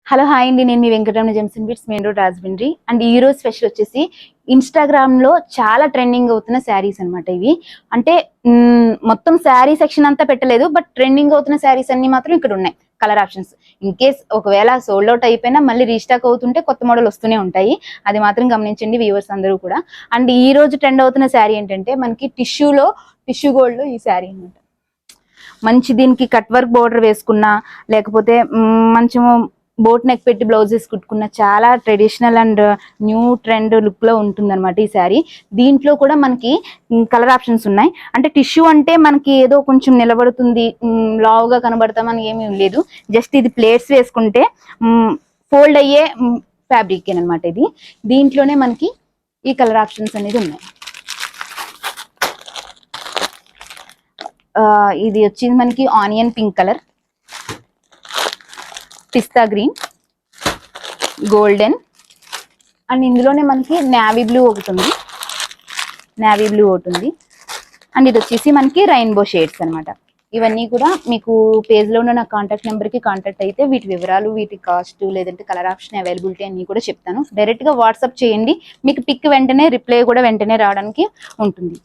Hello hi అండి, నేను మీ Venkataramana gems and bits main road Rajahmundry. And ఈ రోజు స్పెషల్ వచ్చేసి ఇన్స్టాగ్రామ్ లో చాలా ట్రెండింగ్ అవుతున్న శారీస్ అనమాట. ఇవి అంటే మొత్తం శారీ సెక్షన్ అంతా పెట్టలేదు, బట్ ట్రెండింగ్ అవుతున్న శారీస్ అన్ని మాత్రం ఇక్కడ ఉన్నాయి. కలర్ ఆప్షన్స్ ఇన్ కేస్ ఒకవేళ సోల్డ్ అవుట్ అయిపోయినా మళ్ళీ రీస్టాక్ అవుతుంటే కొత్త మోడల్ వస్తూనే ఉంటాయి. అది మాత్రం గమనించండి వ్యూవర్స్ అందరూ కూడా. అండ్ ఈ రోజు ట్రెండ్ అవుతున్న శారీ ఏంటంటే మనకి టిష్యూ గోల్డ్ లో ఈ శారీ అనమాట. మంచి దీనికి కట్ వర్క్ బోర్డర్ వేసుకున్నా, లేకపోతే మంచి బోట్ నెక్ పెట్టి బ్లౌజెస్ కుట్టుకున్న చాలా traditional and new trend look లో ఉంటుంది అనమాట ఈ శారీ. దీంట్లో కూడా మనకి కలర్ ఆప్షన్స్ ఉన్నాయి. అంటే టిష్యూ అంటే మనకి ఏదో కొంచెం నిలబడుతుంది, లావుగా కనబడతామని ఏమీ లేదు. జస్ట్ ఇది ప్లేట్స్ వేసుకుంటే ఫోల్డ్ అయ్యే ఫ్యాబ్రిక్ అనమాట ఇది. దీంట్లోనే మనకి ఈ కలర్ ఆప్షన్స్ అనేది ఉన్నాయి. ఇది వచ్చింది మనకి onion pink colour, pista green, golden, and ఇందులోనే మనకి నేవీ బ్లూ ఒకటి ఉంది. అండ్ ఇది వచ్చేసి మనకి రెయిన్బో షేడ్స్ అనమాట. ఇవన్నీ కూడా మీకు పేజ్లో ఉన్న నా కాంటాక్ట్ నెంబర్కి కాంటాక్ట్ అయితే వీటి వివరాలు, వీటి కాస్ట్, లేదంటే కలర్ ఆప్షన్ అవైలబిలిటీ అన్ని కూడా చెప్తాను. డైరెక్ట్గా వాట్సాప్ చేయండి, మీకు పిక్ వెంటనే రిప్లై కూడా వెంటనే రావడానికి ఉంటుంది.